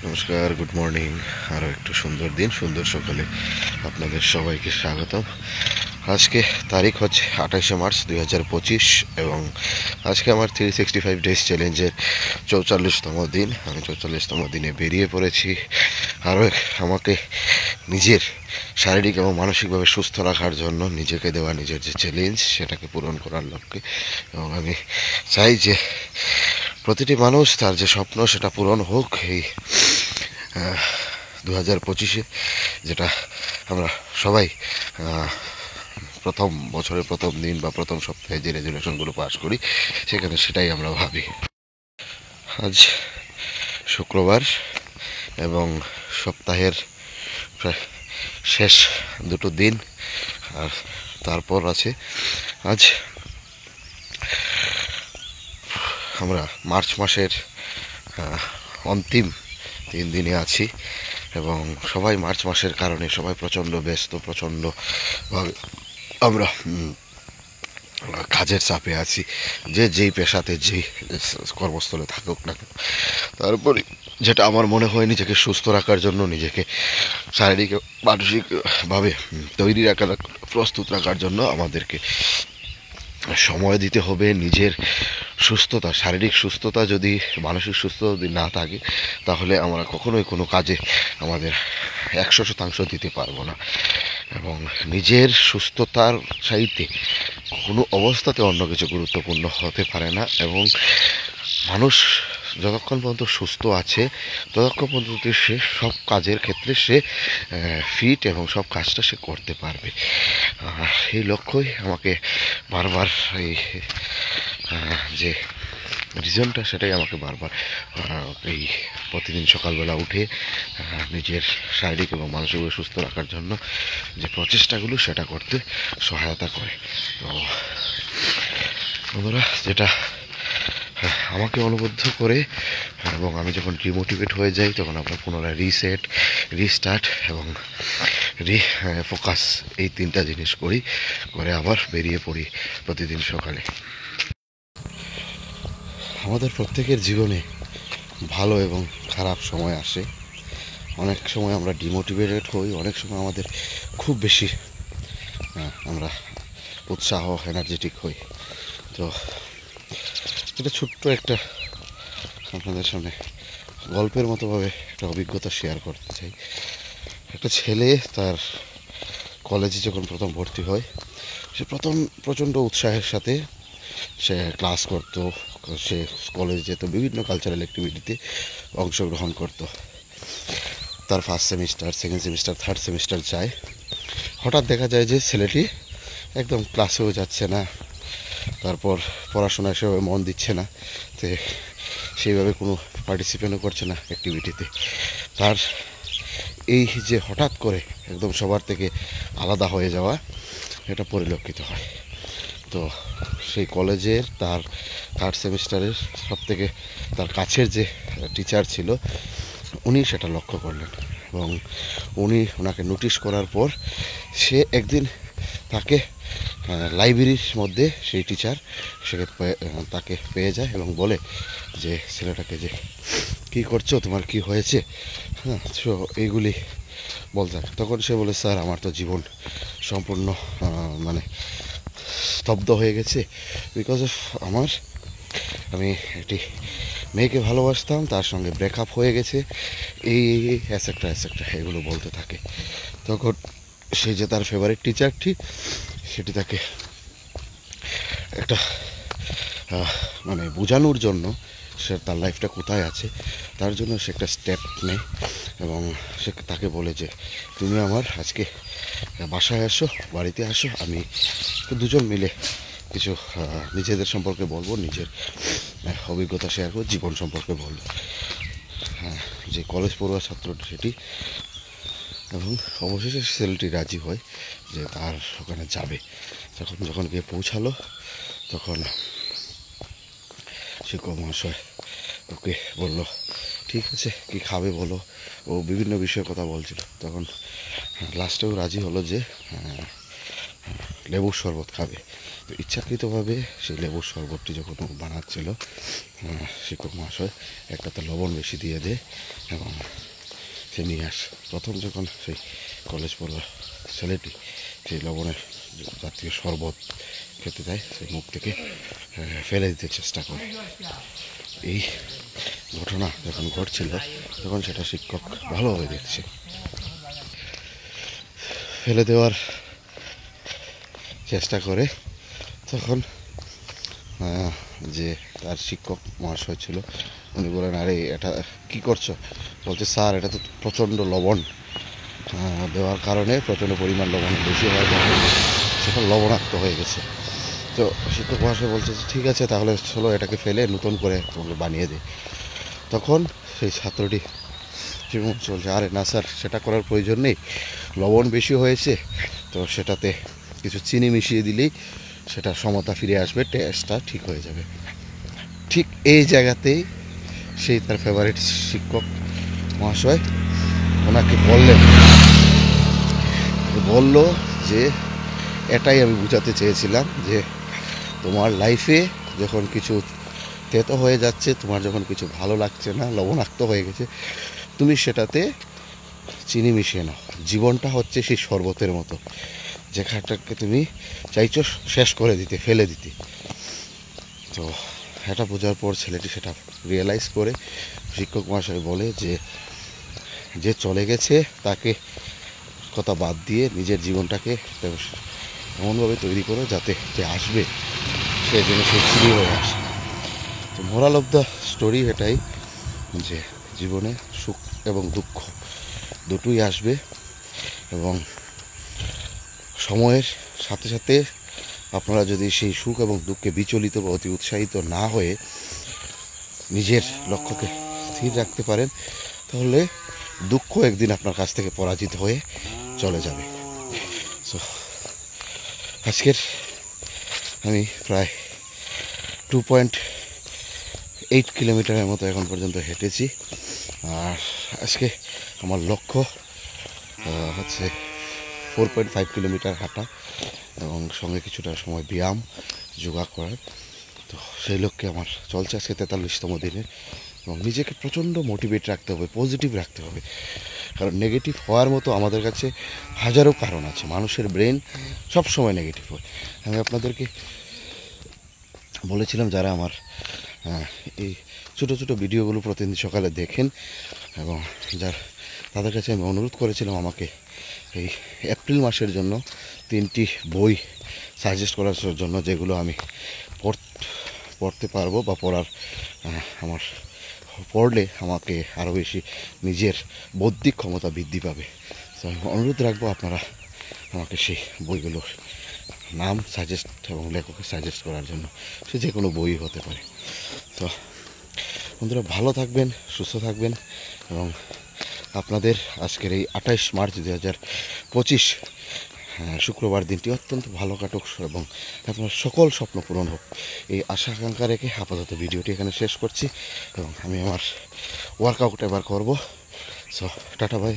নমস্কার, good morning. আরও একটু সুন্দর দিন, সুন্দর সকালে আপনাদের সবাইকে স্বাগতম। আজকে তারিখ হচ্ছে 28শে মার্চ 2025 এবং আজকে আমার 365 ডেজ চ্যালেঞ্জের 44তম দিন। আমি 44তম দিনে বেরিয়ে পড়েছি আরও আমাকে নিজের শারীরিক এবং মানসিকভাবে সুস্থ রাখার জন্য নিজেকে দেওয়া নিজের যে চ্যালেঞ্জ সেটাকে পূরণ করার লক্ষ্যে। এবং আমি চাই যে প্রতিটি মানুষ তার যে স্বপ্ন সেটা পূরণ হোক এই 2025-এ, যেটা আমরা সবাই প্রথম বছরের প্রথম দিন বা প্রথম সপ্তাহে যে রেজুলেশনগুলো পাস করি সেখানে সেটাই আমরা ভাবি। আজ শুক্রবার এবং সপ্তাহের প্রায় শেষ দুটো দিন, আর তারপর আছে আজ আমরা মার্চ মাসের অন্তিম 3 দিনে আছি এবং সবাই মার্চ মাসের কারণে সবাই প্রচণ্ড ব্যস্ত, প্রচণ্ডভাবে আমরা কাজের চাপে আছি, যে যেই পেশাতে যেই কর্মস্থলে থাকুক না কেন। তারপরে যেটা আমার মনে হয়, নিজেকে সুস্থ রাখার জন্য, নিজেকে শারীরিক মানসিকভাবে তৈরি রাখার, প্রস্তুত রাখার জন্য আমাদেরকে সময় দিতে হবে। নিজের সুস্থতা, শারীরিক সুস্থতা যদি, মানসিক সুস্থতা যদি না থাকে তাহলে আমরা কখনোই কোনো কাজে আমাদের 100% দিতে পারবো না। এবং নিজের সুস্থতার চাইতে কোনো অবস্থাতে অন্য কিছু গুরুত্বপূর্ণ হতে পারে না। এবং মানুষ যতক্ষণ পর্যন্ত সুস্থ আছে ততক্ষণ পর্যন্ত সে সব কাজের ক্ষেত্রে সে ফিট এবং সব কাজটা সে করতে পারবে। এই লক্ষ্যই আমাকে বারবার এই যে রিজনটা, সেটাই আমাকে বারবার এই প্রতিদিন সকালবেলা উঠে নিজের শারীরিক এবং মানসিকভাবে সুস্থ রাখার জন্য যে প্রচেষ্টাগুলো সেটা করতে সহায়তা করে। তো বন্ধুরা, যেটা আমাকে অনুবদ্ধ করে এবং আমি যখন ডিমোটিভেট হয়ে যাই তখন আমরা পুনরায় রিস্টার্ট এবং ফোকাস, এই 3টা জিনিস করে আবার বেরিয়ে পড়ি প্রতিদিন সকালে। আমাদের প্রত্যেকের জীবনে ভালো এবং খারাপ সময় আসে। অনেক সময় আমরা ডিমোটিভেটেড হই, অনেক সময় আমাদের খুব বেশি আমরা উৎসাহ, এনার্জেটিক হই। তো এটা ছোট্ট একটা আপনাদের সামনে গল্পের মতোভাবে একটা অভিজ্ঞতা শেয়ার করতে চাই। একটা ছেলে তার কলেজে যখন প্রথম ভর্তি হয়, সে প্রথম প্রচণ্ড উৎসাহের সাথে সে ক্লাস করত, সে কলেজে যেত, বিভিন্ন কালচারাল অ্যাক্টিভিটিতে অংশগ্রহণ করত। তার first semester, second semester, third semester যায়, হঠাৎ দেখা যায় যে ছেলেটি একদম ক্লাসেও যাচ্ছে না, তারপর পড়াশোনায় সেভাবে মন দিচ্ছে না, তো সেইভাবে কোনো পার্টিসিপেটও করছে না অ্যাক্টিভিটিতে। তার এই যে হঠাৎ করে একদম সবার থেকে আলাদা হয়ে যাওয়া, এটা পরিলক্ষিত হয়। তো সেই কলেজের তার থার্ড সেমিস্টারের সবথেকে তার কাছের যে টিচার ছিল, উনি সেটা লক্ষ্য করলেন এবং ওনাকে নোটিশ করার পর সে একদিন তাকে লাইব্রেরির মধ্যে সেই টিচার তাকে পেয়ে যায় এবং বলে যে ছেলেটাকে, যে কী করছো, তোমার কি হয়েছে, হ্যাঁ সো এইগুলি বলতে। তখন সে বলে, স্যার আমার তো জীবন সম্পূর্ণ মানে স্তব্ধ হয়ে গেছে, বিকজ অফ আমি একটি মেয়েকে ভালোবাসতাম, তার সঙ্গে ব্রেকআপ হয়ে গেছে, এই অ্যাসেক্ট্রা এগুলো বলতে থাকে। তখন সে যে তার ফেভারিট টিচারটি, সেটি তাকে একটা মানে বোঝানোর জন্য, সে তার লাইফটা কোথায় আছে তার জন্য সে একটা স্টেপ নেয় এবং সে তাকে বলে যে তুমি আমার আজকে বাসায় আসো, বাড়িতে আসো, আমি দুজন মিলে কিছু নিজেদের সম্পর্কে বলবো, নিজের অভিজ্ঞতা শেয়ার করবো, জীবন সম্পর্কে বলবো। হ্যাঁ, যে কলেজ পড়ুয়া ছাত্রটি সেটি, এবং অবশেষে ছেলেটি রাজি হয় যে তার ওখানে যাবে। যখন গিয়ে পৌঁছালো তখন শিক্ষক মহাশয় ওকে বললো, ঠিক আছে কি খাবে বলো। ও বিভিন্ন বিষয়ে কথা বলছিল, তখন লাস্টেও রাজি হলো যে লেবুর শরবত খাবে। তো ইচ্ছাকৃতভাবে সেই লেবুর শরবতটি যখন ও বানাচ্ছিল, শিক্ষক মহাশয় একটাতে লবণ বেশি দিয়ে দেয় এবং সে নিয়ে আসে। প্রথম যখন সেই কলেজ পড়ুয়া ছেলেটি সেই লবণের জাতীয় শরবত খেতে যায়, সেই মুখ থেকে ফেলে দিতে চেষ্টা করে। এই ঘটনা যখন ঘটছিল তখন সেটা শিক্ষক ভালোভাবে দেখছে। ফেলে দেওয়ার চেষ্টা করে তখন যে তার শিক্ষক মহাশয় ছিল উনি বলেন, আরে এটা কি করছো? বলছে, স্যার এটা তো প্রচণ্ড লবণ দেওয়ার কারণে প্রচণ্ড পরিমাণ লবণ বেশি হওয়ার কারণে সেটা লবণাক্ত হয়ে গেছে। তো শিক্ষক মহাশয় বলছে যে ঠিক আছে, তাহলে চলো এটাকে ফেলে নতুন করে তোমাকে বানিয়ে দিই। তখন সেই ছাত্রটি চলছে, আরে না স্যার, সেটা করার প্রয়োজন নেই, লবণ বেশি হয়েছে তো সেটাতে কিছু চিনি মিশিয়ে দিলেই সেটা সমতা ফিরে আসবে, টেস্টটা ঠিক হয়ে যাবে। ঠিক এই জায়গাতেই সেই তার ফেভারিট শিক্ষক মহাশয় ওনাকে বলল যে এটাই আমি বোঝাতে চেয়েছিলাম, যে তোমার লাইফে যখন কিছু তেতো হয়ে যাচ্ছে, তোমার যখন কিছু ভালো লাগছে না, লবণাক্ত হয়ে গেছে, তুমি সেটাতে চিনি মিশিয়ে নাও। জীবনটা হচ্ছে সেই শরবতের মতো, যেখানটাকে তুমি চাইছো শেষ করে দিতে, ফেলে দিতে। তো এটা বোঝার পর ছেলেটি সেটা রিয়েলাইজ করে শিক্ষক মহাশয় বলে যে চলে গেছে তাকে কথা বাদ দিয়ে নিজের জীবনটাকে এমনভাবে তৈরি করো যাতে যে আসবে সে যেন সে চিনি হয়ে আসে। তো মোরাল অফ দ্য স্টোরি এটাই, যে জীবনে সুখ এবং দুঃখ দুটোই আসবে এবং সময়ের সাথে সাথে আপনারা যদি সেই সুখ এবং দুঃখে বিচলিত বা অতি উৎসাহিত না হয়ে নিজের লক্ষ্যকে স্থির রাখতে পারেন, তাহলে দুঃখ একদিন আপনার কাছ থেকে পরাজিত হয়ে চলে যাবে। সো আজকের আমি প্রায় 2.8 কিলোমিটারের মতো এখন পর্যন্ত হেঁটেছি। আর আজকে আমার লক্ষ্য হচ্ছে 4.5 কিলোমিটার হাঁটা এবং সঙ্গে কিছুটা সময় ব্যায়াম যোগা করার। তো সেই লক্ষ্যে আমার চলছে আজকে 43তম দিনে। এবং নিজেকে প্রচণ্ড মোটিভেট রাখতে হবে, পজিটিভ রাখতে হবে, কারণ নেগেটিভ হওয়ার মতো আমাদের কাছে হাজারো কারণ আছে। মানুষের ব্রেন সব সময় নেগেটিভ হয়। আমি আপনাদেরকে বলেছিলাম, যারা আমার এই ছোটো ছোটো ভিডিওগুলো প্রতিদিন সকালে দেখেন এবং তাদের কাছে আমি অনুরোধ করেছিলাম আমাকে এই এপ্রিল মাসের জন্য 3টি বই সাজেস্ট করার জন্য, যেগুলো আমি পড়তে পারবো বা আমার পড়লে আমাকে আরও বেশি নিজের বৌদ্ধিক ক্ষমতা বৃদ্ধি পাবে। তো আমি অনুরোধ রাখবো আপনারা আমাকে সেই বইগুলোর নাম সাজেস্ট এবং লেখকের সাজেস্ট করার জন্য। সে যে কোনো বই হতে পারে। তো বন্ধুরা, ভালো থাকবেন, সুস্থ থাকবেন এবং আপনাদের আজকের এই 28 মার্চ 2025 শুক্রবার দিনটি অত্যন্ত ভালো কাটুক এবং আপনার সকল স্বপ্ন পূরণ হোক, এই আশা আকাঙ্ক্ষা রেখে আপাতত ভিডিওটি এখানে শেষ করছি এবং আমি আমার ওয়ার্কআউট এবার করব। So tata, by.